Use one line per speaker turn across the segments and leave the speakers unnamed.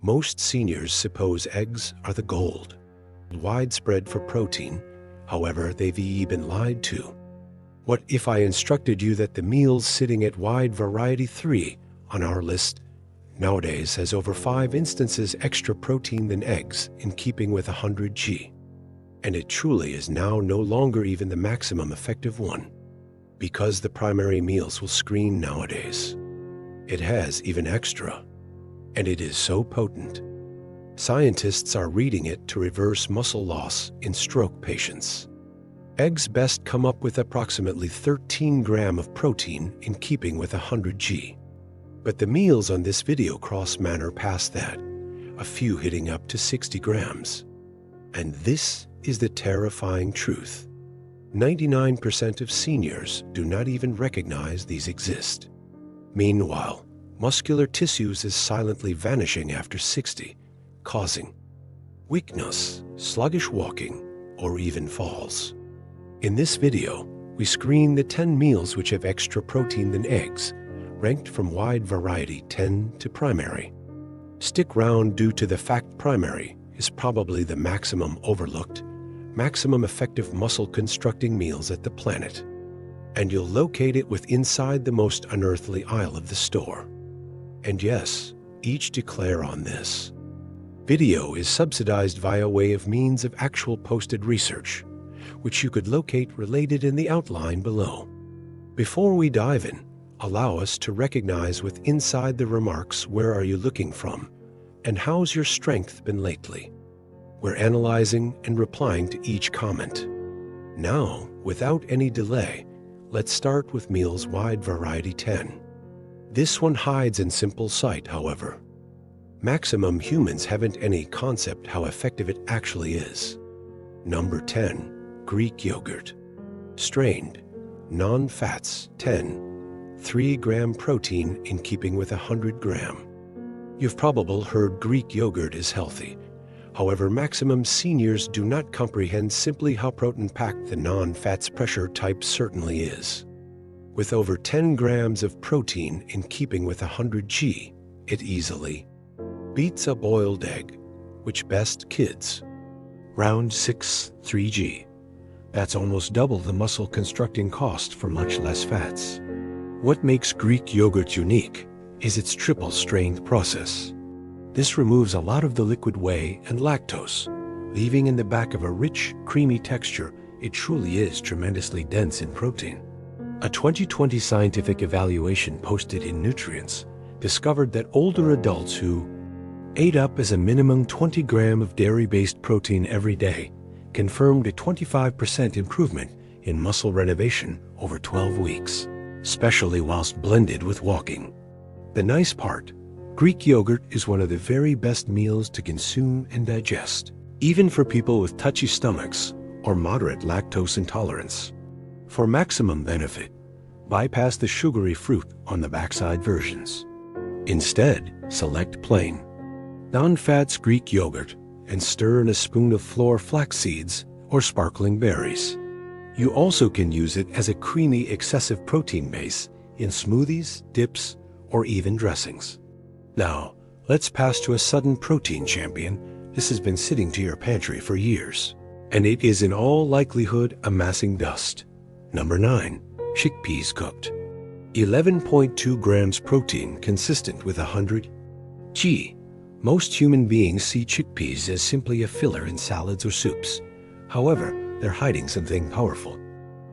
Most seniors suppose eggs are the gold, widespread for protein. However, they've been lied to. What if I instructed you that the meals sitting at wide variety 3 on our list nowadays has over 5 instances extra protein than eggs, in keeping with 100g? And it truly is now no longer even the maximum effective one, because the primary meals will screen nowadays. It has even extra, and it is so potent. Scientists are reading it to reverse muscle loss in stroke patients. Eggs best come up with approximately 13 grams of protein, in keeping with 100g. But the meals on this video cross manner past that, a few hitting up to 60 grams. And this is the terrifying truth. 99% of seniors do not even recognize these exist. Meanwhile, muscular tissues is silently vanishing after 60, causing weakness, sluggish walking, or even falls. In this video, we screen the 10 meals which have extra protein than eggs, ranked from wide variety 10 to primary. Stick round due to the fact primary is probably the maximum overlooked, maximum effective muscle constructing meals at the planet. And you'll locate it with inside the most unearthly aisle of the store. And yes, each declare on this video is subsidized via way of means of actual posted research, which you could locate related in the outline below. Before we dive in, allow us to recognize with inside the remarks where are you looking from, and how's your strength been lately. We're analyzing and replying to each comment. Now, without any delay, let's start with meals wide variety 10. This one hides in simple sight, however. Maximum humans haven't any concept how effective it actually is. Number 10, Greek yogurt. Strained, non-fats 10, 3 gram protein in keeping with 100 gram. You've probably heard Greek yogurt is healthy. However, maximum seniors do not comprehend simply how protein-packed the non-fats pressure type certainly is. With over 10 grams of protein in keeping with 100g, it easily beats a boiled egg, which best kids. Round 6, 3g. That's almost double the muscle constructing cost for much less fats. What makes Greek yogurt unique is its triple strained process. This removes a lot of the liquid whey and lactose, leaving in the back of a rich, creamy texture. It truly is tremendously dense in protein. A 2020 scientific evaluation posted in Nutrients discovered that older adults who ate up as a minimum 20 grams of dairy-based protein every day confirmed a 25% improvement in muscle renovation over 12 weeks, especially whilst blended with walking. The nice part, Greek yogurt is one of the very best meals to consume and digest, even for people with touchy stomachs or moderate lactose intolerance. For maximum benefit, bypass the sugary fruit on the backside versions. Instead, select plain, non-fats Greek yogurt and stir in a spoon of flour flax seeds or sparkling berries. You also can use it as a creamy excessive protein base in smoothies, dips, or even dressings. Now, let's pass to a sudden protein champion. This has been sitting to your pantry for years, and it is in all likelihood amassing dust. Number 9, chickpeas cooked. 11.2 grams protein consistent with 100g. Most human beings see chickpeas as simply a filler in salads or soups. However, they're hiding something powerful.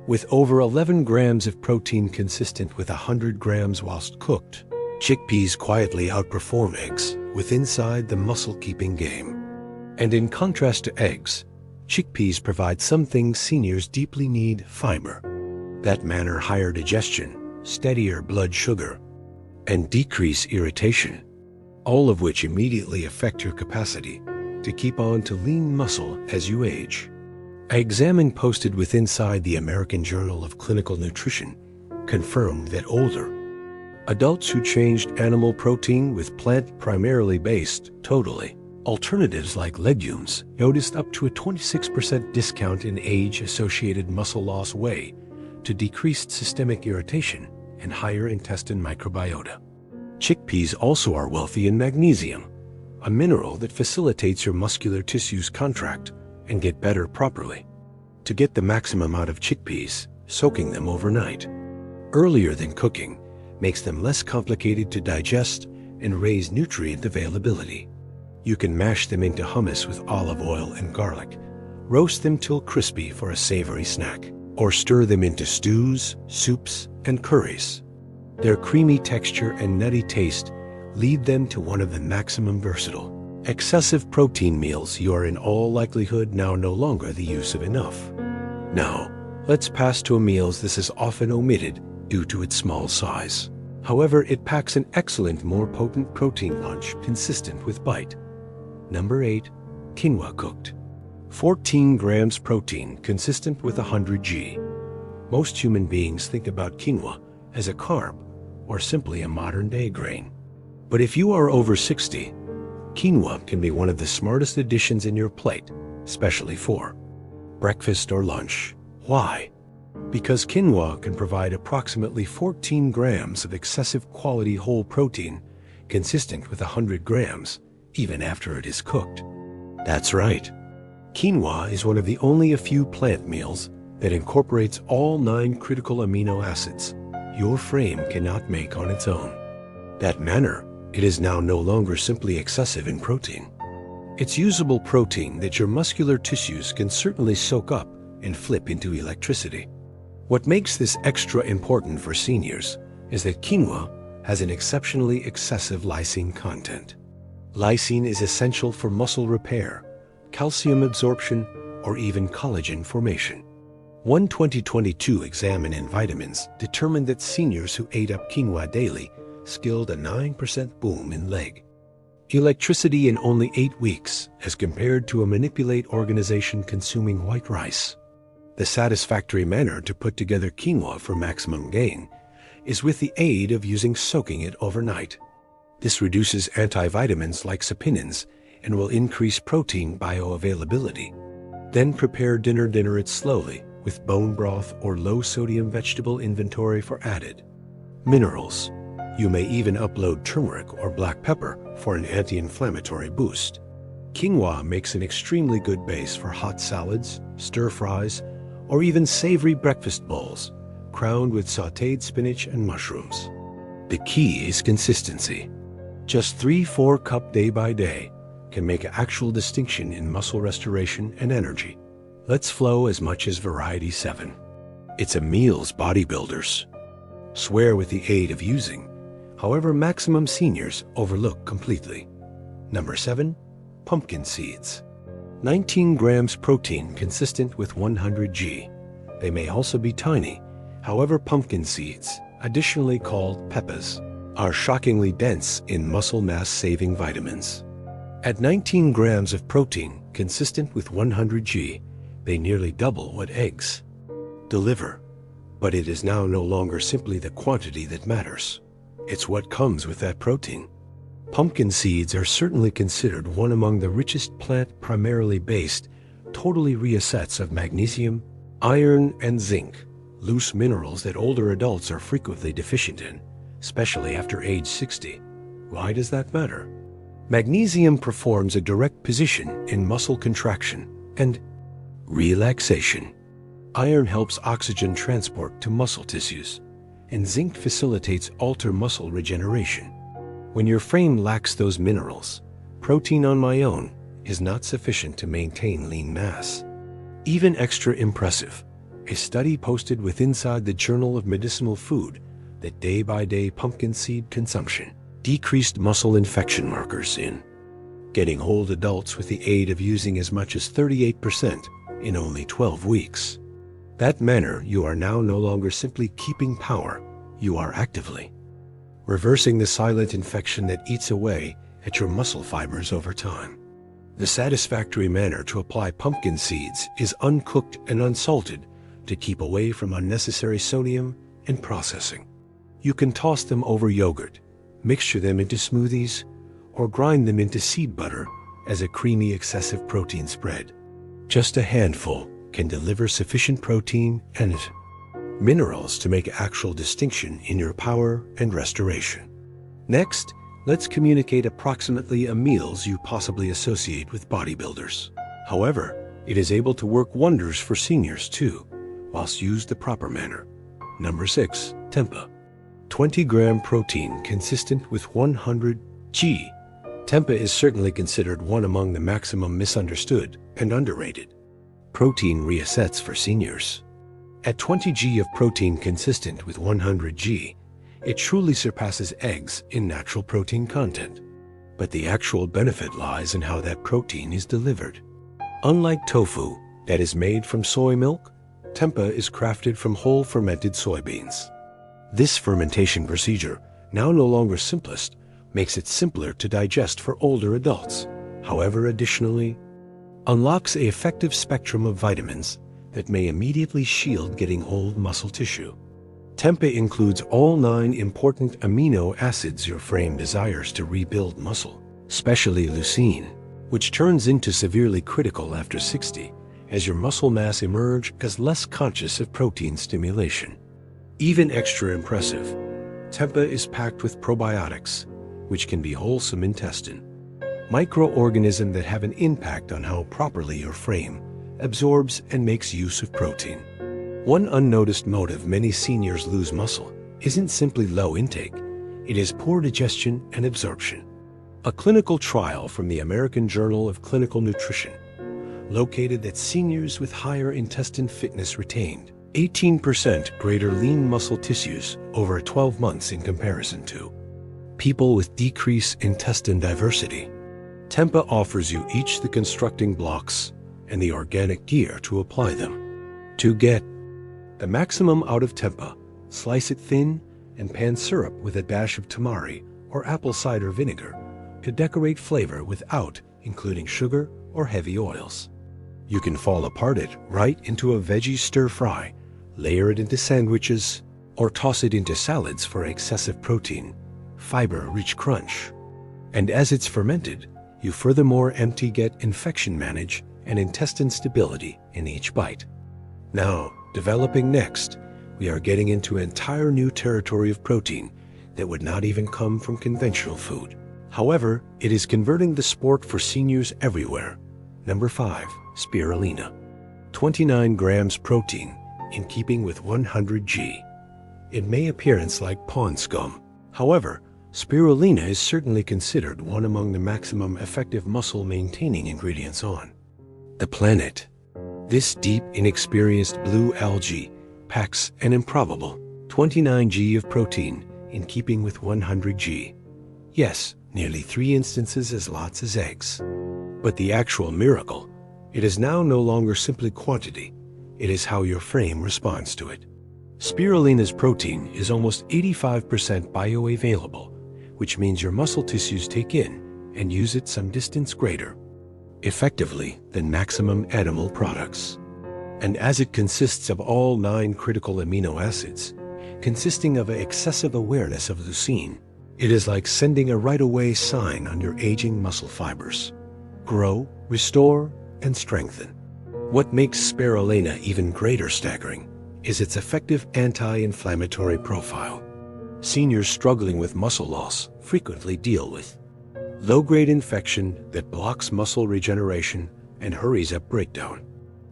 With over 11 grams of protein consistent with 100 grams whilst cooked, chickpeas quietly outperform eggs with inside the muscle-keeping game. And in contrast to eggs, chickpeas provide something seniors deeply need: fiber. That manner higher digestion, steadier blood sugar, and decrease irritation, all of which immediately affect your capacity to keep on to lean muscle as you age. A examine posted with inside the American Journal of Clinical Nutrition confirmed that older adults who changed animal protein with plant primarily based totally alternatives like legumes noticed up to a 26% discount in age-associated muscle loss whey to decreased systemic irritation and higher intestine microbiota. Chickpeas also are wealthy in magnesium, a mineral that facilitates your muscular tissues contract and get better properly. To get the maximum out of chickpeas, soaking them overnight, earlier than cooking, makes them less complicated to digest and raise nutrient availability. You can mash them into hummus with olive oil and garlic, roast them till crispy for a savory snack, or stir them into stews, soups, and curries. Their creamy texture and nutty taste lead them to one of the maximum versatile, excessive protein meals you are in all likelihood now no longer the use of enough. Now, let's pass to a meal this is often omitted due to its small size. However, it packs an excellent, more potent protein lunch consistent with bite. Number 8. Quinoa cooked. 14 grams protein consistent with 100 g. Most human beings think about quinoa as a carb or simply a modern-day grain. But if you are over 60, quinoa can be one of the smartest additions in your plate, especially for breakfast or lunch. Why? Because quinoa can provide approximately 14 grams of excessive quality whole protein, consistent with 100 grams, even after it is cooked. That's right. Quinoa is one of the only a few plant meals that incorporates all 9 critical amino acids your frame cannot make on its own. That manner, it is now no longer simply excessive in protein. It's usable protein that your muscular tissues can certainly soak up and flip into electricity. What makes this extra important for seniors is that quinoa has an exceptionally excessive lysine content. Lysine is essential for muscle repair, calcium absorption, or even collagen formation. One 2022 examine in vitamins determined that seniors who ate up quinoa daily skilled a 9% boom in leg electricity in only 8 weeks as compared to a manipulate organization consuming white rice. The satisfactory manner to put together quinoa for maximum gain is with the aid of using soaking it overnight. This reduces antivitamins like saponins and will increase protein bioavailability. Then prepare dinner it slowly with bone broth or low-sodium vegetable inventory for added minerals. You may even upload turmeric or black pepper for an anti-inflammatory boost. Quinoa makes an extremely good base for hot salads, stir-fries, or even savory breakfast bowls, crowned with sautéed spinach and mushrooms. The key is consistency. Just 3-4 cups day by day can make an actual distinction in muscle restoration and energy. Let's flow as much as variety 7. It's a meal's bodybuilders. Swear with the aid of using, however maximum seniors overlook completely. Number 7. Pumpkin seeds. 19 grams protein consistent with 100 g. They may also be tiny, however pumpkin seeds, additionally called peppers, are shockingly dense in muscle mass-saving vitamins. At 19 grams of protein consistent with 100 g, they nearly double what eggs deliver. But it is now no longer simply the quantity that matters. It's what comes with that protein. Pumpkin seeds are certainly considered one among the richest plant primarily based, totally rare sets of magnesium, iron, and zinc, loose minerals that older adults are frequently deficient in, especially after age 60. Why does that matter? Magnesium performs a direct position in muscle contraction and relaxation. Iron helps oxygen transport to muscle tissues, and zinc facilitates alter muscle regeneration. When your frame lacks those minerals, protein on my own is not sufficient to maintain lean mass. Even extra impressive, a study posted with Inside the Journal of Medicinal Food that day-by-day pumpkin seed consumption decreased muscle infection markers in getting old adults with the aid of using as much as 38% in only 12 weeks. That manner, you are now no longer simply keeping power, you are actively reversing the silent infection that eats away at your muscle fibers over time. The satisfactory manner to apply pumpkin seeds is uncooked and unsalted to keep away from unnecessary sodium and processing. You can toss them over yogurt, mixture them into smoothies, or grind them into seed butter as a creamy excessive protein spread. Just a handful can deliver sufficient protein and minerals to make actual distinction in your power and restoration. Next, let's communicate approximately a meals you possibly associate with bodybuilders. However, it is able to work wonders for seniors too, whilst used the proper manner. Number 6. Tempeh. 20-gram protein consistent with 100 g. Tempeh is certainly considered one among the maximum misunderstood and underrated protein resets for seniors. At 20 g of protein consistent with 100 g, it truly surpasses eggs in natural protein content. But the actual benefit lies in how that protein is delivered. Unlike tofu, that is made from soy milk, tempeh is crafted from whole fermented soybeans. This fermentation procedure, now no longer simplest, makes it simpler to digest for older adults. However, additionally, unlocks an effective spectrum of vitamins that may immediately shield getting old muscle tissue. Tempeh includes all 9 important amino acids your frame desires to rebuild muscle, especially leucine, which turns into severely critical after 60 as your muscle mass emerges as less conscious of protein stimulation. Even extra impressive, tempeh is packed with probiotics, which can be wholesome intestine microorganisms that have an impact on how properly your frame absorbs and makes use of protein. One unnoticed motive many seniors lose muscle isn't simply low intake, it is poor digestion and absorption. A clinical trial from the American Journal of Clinical Nutrition located that seniors with higher intestine fitness retained 18% greater lean muscle tissues over 12 months in comparison to people with decreased intestine diversity. Tempeh offers you each the constructing blocks and the organic gear to apply them. To get the maximum out of tempeh, slice it thin and pan syrup with a dash of tamari or apple cider vinegar to decorate flavor without including sugar or heavy oils. You can fall apart it right into a veggie stir-fry, layer it into sandwiches, or toss it into salads for excessive protein, fiber-rich crunch. And as it's fermented, you furthermore get infection manage and intestine stability in each bite. Now, developing next, we are getting into an entire new territory of protein that would not even come from conventional food. However, it is converting the sport for seniors everywhere. Number 5. Spirulina. 29 grams protein, in keeping with 100 g. It may appear like pond scum. However, spirulina is certainly considered one among the maximum effective muscle-maintaining ingredients on the planet. This deep, inexperienced blue algae packs an improbable 29 g of protein in keeping with 100 g. Yes, nearly 3 instances as lots as eggs. But the actual miracle, it is now no longer simply quantity, it is how your frame responds to it. Spirulina's protein is almost 85% bioavailable, which means your muscle tissues take in and use it some distance greater effectively than maximum animal products. And as it consists of all 9 critical amino acids, consisting of an excessive awareness of leucine, it is like sending a right-away sign on your aging muscle fibers. Grow, restore, and strengthen. What makes spirulina even greater staggering is its effective anti-inflammatory profile. Seniors struggling with muscle loss frequently deal with low-grade infection that blocks muscle regeneration and hurries up breakdown.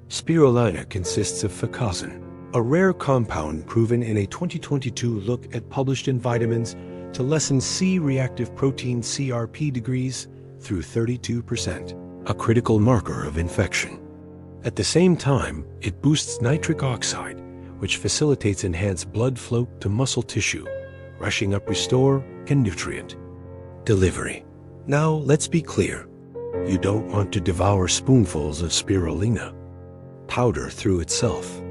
Spirulina consists of fucosin, a rare compound proven in a 2022 look at published in Vitamins to lessen C-reactive protein CRP degrees through 32%, a critical marker of infection. At the same time, it boosts nitric oxide, which facilitates enhanced blood flow to muscle tissue, rushing up restore and nutrient delivery. Now, let's be clear. You don't want to devour spoonfuls of spirulina powder through itself.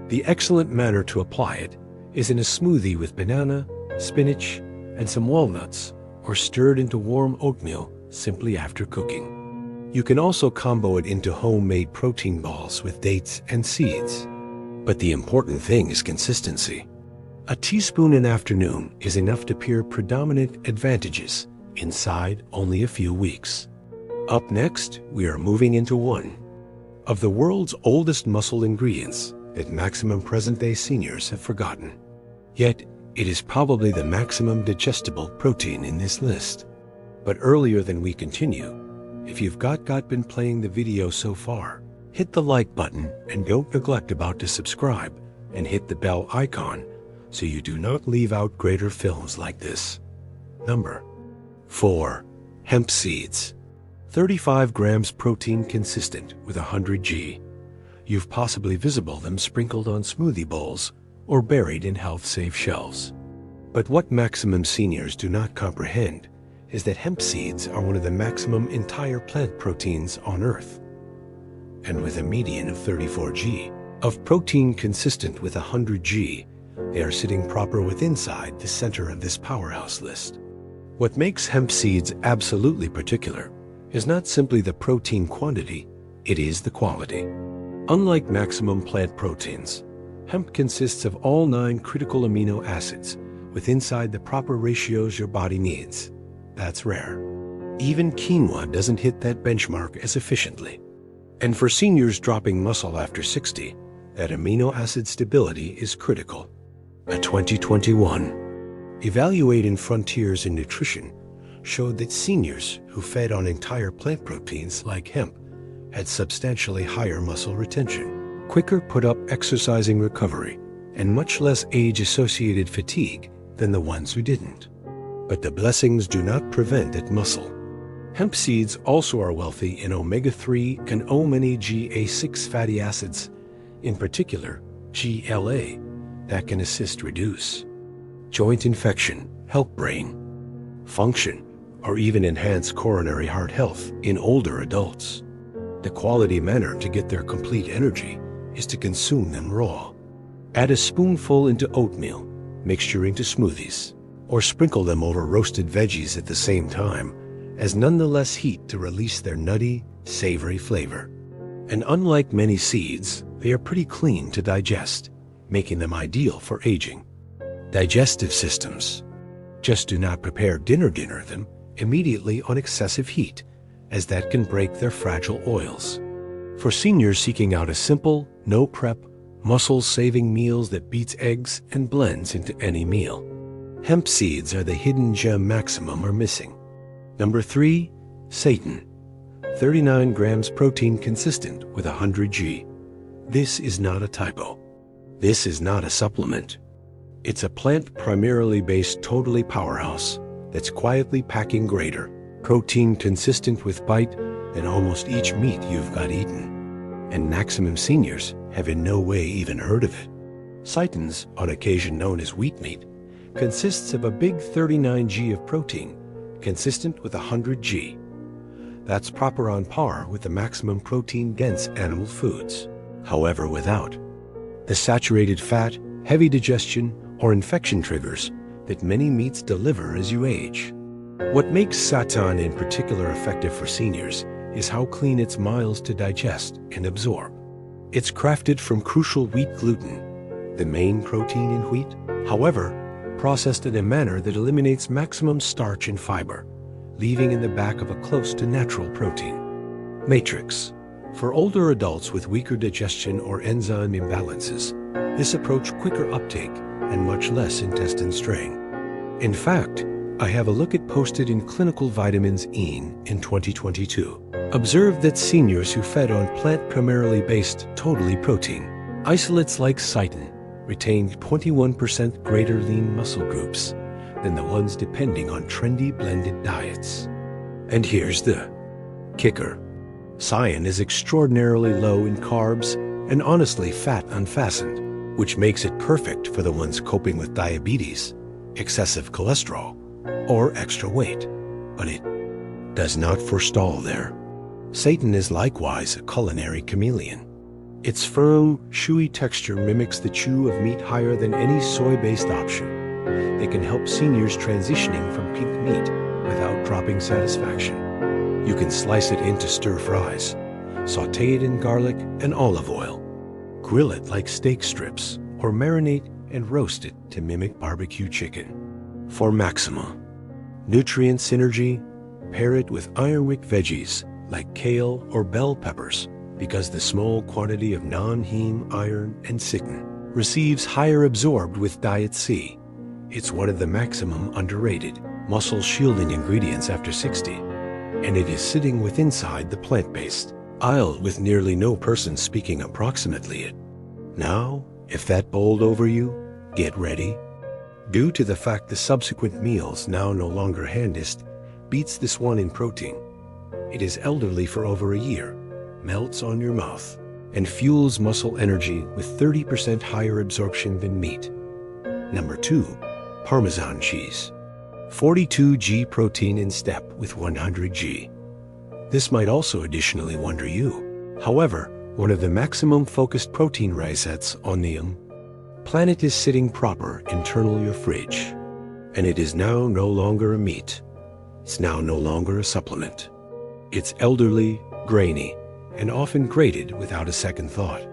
The excellent manner to apply it is in a smoothie with banana, spinach, and some walnuts, or stirred into warm oatmeal simply after cooking. You can also combo it into homemade protein balls with dates and seeds. But the important thing is consistency. A teaspoon in afternoon is enough to appear predominant advantages inside only a few weeks. Up next, we are moving into one of the world's oldest muscle ingredients that maximum present-day seniors have forgotten. Yet, it is probably the maximum digestible protein in this list. But earlier than we continue, if you've been playing the video so far, hit the like button and don't neglect to subscribe and hit the bell icon so you do not leave out greater films like this. Number 4. Hemp seeds. 35 grams protein consistent with 100 g. You've possibly visible them sprinkled on smoothie bowls or buried in health-safe shelves. But what maximum seniors do not comprehend is that hemp seeds are one of the maximum entire plant proteins on Earth. And with a median of 34 g of protein consistent with 100 g, they are sitting proper inside the center of this powerhouse list. What makes hemp seeds absolutely particular is not simply the protein quantity, it is the quality. Unlike maximum plant proteins, hemp consists of all 9 critical amino acids inside the proper ratios your body needs. That's rare. Even quinoa doesn't hit that benchmark as efficiently. And for seniors dropping muscle after 60, that amino acid stability is critical. A 2021 Evaluate in Frontiers in Nutrition showed that seniors who fed on entire plant proteins like hemp had substantially higher muscle retention, quicker put-up exercising recovery, and much less age-associated fatigue than the ones who didn't. But the blessings do not prevent at muscle. Hemp seeds also are wealthy in omega-3 and omega-6 fatty acids, in particular GLA, that can assist reduce joint infection, help brain function, or even enhance coronary heart health in older adults. The quality manner to get their complete energy is to consume them raw. Add a spoonful into oatmeal, mixture into smoothies, or sprinkle them over roasted veggies at the same time, as nonetheless heat to release their nutty, savory flavor. And unlike many seeds, they are pretty clean to digest, making them ideal for aging. Digestive systems. Just do not prepare dinner them immediately on excessive heat, as that can break their fragile oils. For seniors seeking out a simple, no-prep, muscle-saving meals that beats eggs and blends into any meal, hemp seeds are the hidden gem maximum are missing. Number 3. Seitan. 39 grams protein consistent with 100 g. This is not a typo. This is not a supplement. It's a plant primarily based totally powerhouse that's quietly packing greater protein consistent with bite than almost each meat you've got eaten. And maximum seniors have in no way even heard of it. Seitan, on occasion known as wheat meat, consists of a big 39 g of protein consistent with 100 g. That's proper on par with the maximum protein-dense animal foods. However, without the saturated fat, heavy digestion, or infection triggers that many meats deliver as you age. What makes seitan in particular effective for seniors is how clean it's miles to digest and absorb. It's crafted from crucial wheat gluten, the main protein in wheat, however, processed in a manner that eliminates maximum starch and fiber, leaving in the back of a close to natural protein. Matrix. For older adults with weaker digestion or enzyme imbalances, this approach quicker uptake and much less intestine strain. In fact, I have a look at posted in Clinical Vitamins in 2022. Observed that seniors who fed on plant primarily based totally protein isolates like seitan retained 21% greater lean muscle groups than the ones depending on trendy blended diets. And here's the kicker. Seitan is extraordinarily low in carbs and honestly fat unfastened, which makes it perfect for the ones coping with diabetes, excessive cholesterol, or extra weight. But it does not forestall there. Seitan is likewise a culinary chameleon. Its firm, chewy texture mimics the chew of meat higher than any soy-based option. They can help seniors transitioning from pink meat without dropping satisfaction. You can slice it into stir fries, saute it in garlic and olive oil, grill it like steak strips, or marinate and roast it to mimic barbecue chicken. For maxima nutrient synergy, pair it with iron-rich veggies like kale or bell peppers, because the small quantity of non-heme iron and seitan receives higher absorbed with Diet C. It's one of the maximum underrated, muscle shielding ingredients after 60, and it is sitting with inside the plant-based aisle with nearly no person speaking approximately it. Now, if that bowled over you, get ready. Due to the fact the subsequent meals now no longer handist beats this one in protein. It is elderly for over a year, melts on your mouth, and fuels muscle energy with 30% higher absorption than meat. Number 2, Parmesan cheese. 42g protein in step with 100g. This might also additionally wonder you. However, one of the maximum focused protein ricettes on the planet is sitting proper internal your fridge. And it is now no longer a meat. It's now no longer a supplement. It's elderly, grainy, and often grated without a second thought.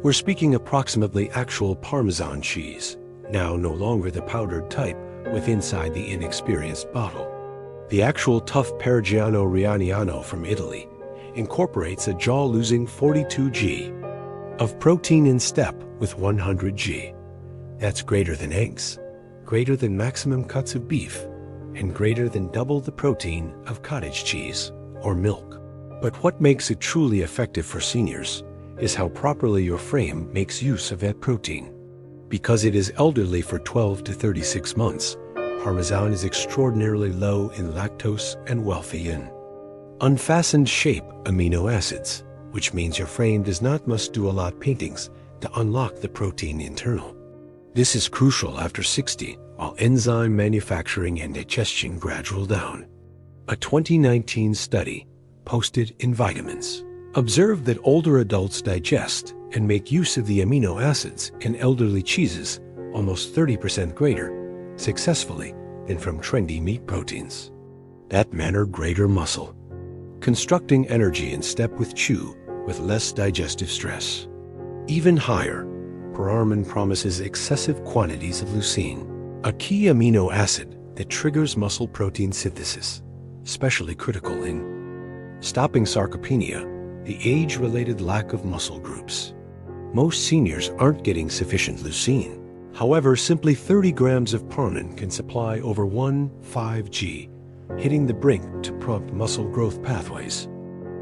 We're speaking approximately actual Parmesan cheese, now no longer the powdered type with inside the inexperienced bottle. The actual tough Parmigiano Reggiano from Italy incorporates a jaw-losing 42g of protein in step with 100g. That's greater than eggs, greater than maximum cuts of beef, and greater than double the protein of cottage cheese or milk. But what makes it truly effective for seniors is how properly your frame makes use of that protein. Because it is elderly for 12 to 36 months, Parmesan is extraordinarily low in lactose and wealthy in unfastened shape amino acids, which means your frame does not must do a lot paintings to unlock the protein internal. This is crucial after 60, while enzyme manufacturing and digestion gradual down. A 2019 study posted in Vitamins observed that older adults digest and make use of the amino acids in elderly cheeses almost 30% greater successfully than from trendy meat proteins. That manner greater muscle, constructing energy in step with chew with less digestive stress. Even higher, Pararman promises excessive quantities of leucine, a key amino acid that triggers muscle protein synthesis, especially critical in stopping sarcopenia, the age-related lack of muscle groups. Most seniors aren't getting sufficient leucine. However, simply 30 grams of parman can supply over 5g, hitting the brink to prompt muscle growth pathways.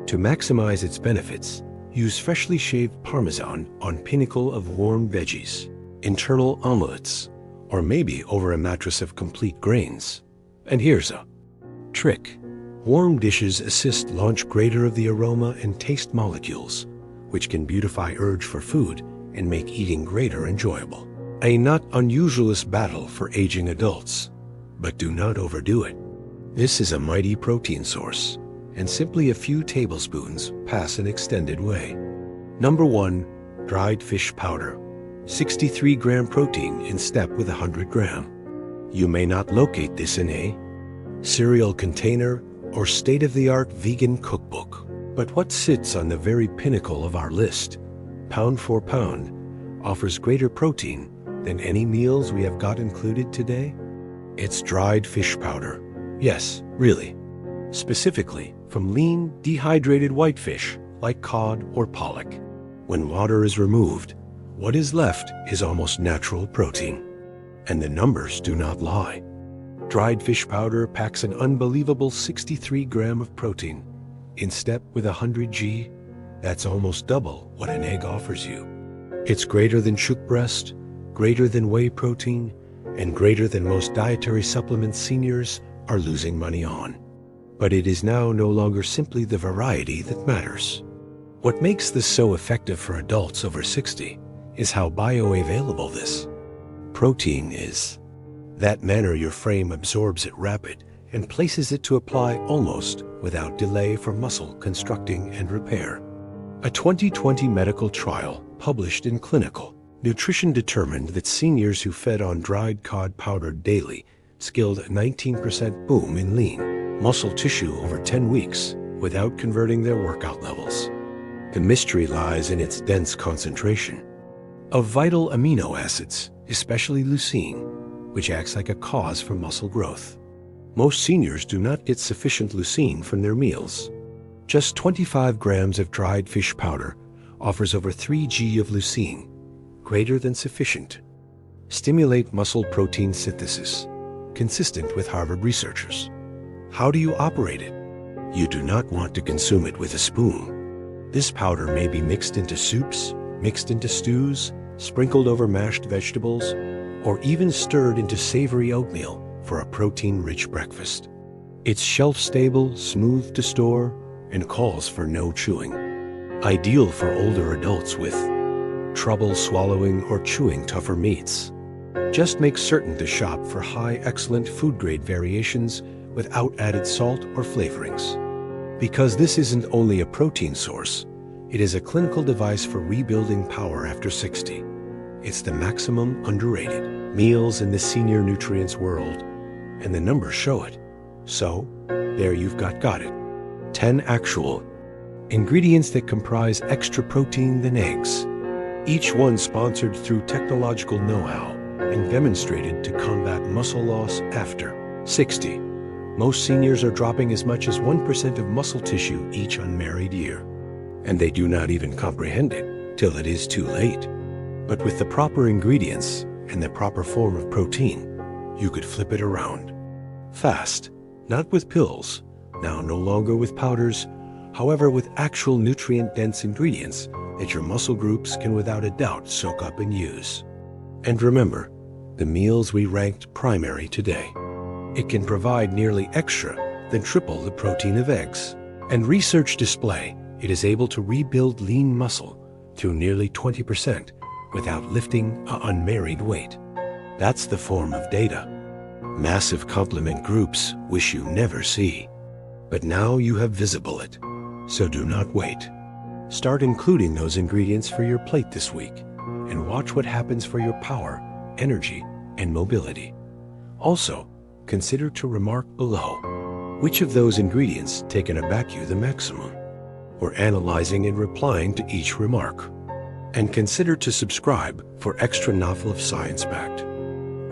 To maximize its benefits, use freshly shaved Parmesan on pinnacle of warm veggies, internal omelets, or maybe over a mattress of complete grains. And here's a trick. Warm dishes assist launch greater of the aroma and taste molecules, which can beautify urge for food and make eating greater enjoyable. A not unusual battle for aging adults, but do not overdo it. This is a mighty protein source, and simply a few tablespoons pass an extended way. Number 1, dried fish powder. 63 gram protein in step with 100 gram. You may not locate this in a cereal container or state-of-the-art vegan cookbook. But what sits on the very pinnacle of our list, pound for pound, offers greater protein than any meals we have got included today? It's dried fish powder. Yes, really. Specifically from lean, dehydrated whitefish like cod or pollock. When water is removed, what is left is almost natural protein. And the numbers do not lie. Dried fish powder packs an unbelievable 63 gram of protein. In step with 100g, that's almost double what an egg offers you. It's greater than chook breast, greater than whey protein, and greater than most dietary supplements seniors are losing money on. But it is now no longer simply the variety that matters. What makes this so effective for adults over 60 is how bioavailable this protein is. That manner your frame absorbs it rapid and places it to apply almost without delay for muscle constructing and repair. A 2020 medical trial published in Clinical Nutrition determined that seniors who fed on dried cod powder daily skilled 19% boom in lean muscle tissue over 10 weeks without converting their workout levels. The mystery lies in its dense concentration of vital amino acids, especially leucine, which acts like a cause for muscle growth. Most seniors do not get sufficient leucine from their meals. Just 25 grams of dried fish powder offers over 3g of leucine, greater than sufficient. Stimulate muscle protein synthesis, consistent with Harvard researchers. How do you operate it? You do not want to consume it with a spoon. This powder may be mixed into soups, mixed into stews, sprinkled over mashed vegetables, or even stirred into savory oatmeal for a protein-rich breakfast. It's shelf-stable, smooth to store, and calls for no chewing. Ideal for older adults with trouble swallowing or chewing tougher meats. Just make certain to shop for high excellent food-grade variations without added salt or flavorings. Because this isn't only a protein source, it is a clinical device for rebuilding power after 60. It's the maximum underrated meals in the senior nutrients world, and the numbers show it. So, there you've got it. 10 actual ingredients that comprise extra protein than eggs. Each one sponsored through technological know-how and demonstrated to combat muscle loss after 60. Most seniors are dropping as much as 1% of muscle tissue each unmarried year. And they do not even comprehend it till it is too late. But with the proper ingredients and the proper form of protein, you could flip it around. Fast, not with pills, now no longer with powders, however with actual nutrient-dense ingredients that your muscle groups can without a doubt soak up and use. And remember, the meals we ranked primary today. It can provide nearly extra than triple the protein of eggs. And research display it is able to rebuild lean muscle to nearly 20% without lifting an unmarried weight. That's the form of data massive complement groups wish you never see. But now you have visible it, so do not wait. Start including those ingredients for your plate this week and watch what happens for your power, energy, and mobility. Also, consider to remark below which of those ingredients taken aback you the maximum. We're analyzing and replying to each remark. And consider to subscribe for extra novel of science-backed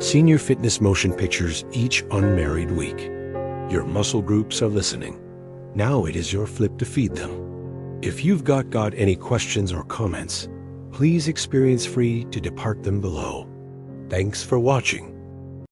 senior fitness motion pictures each unmarried week. Your muscle groups are listening. Now it is your flip to feed them. If you've got any questions or comments, please experience free to depart them below. Thanks for watching.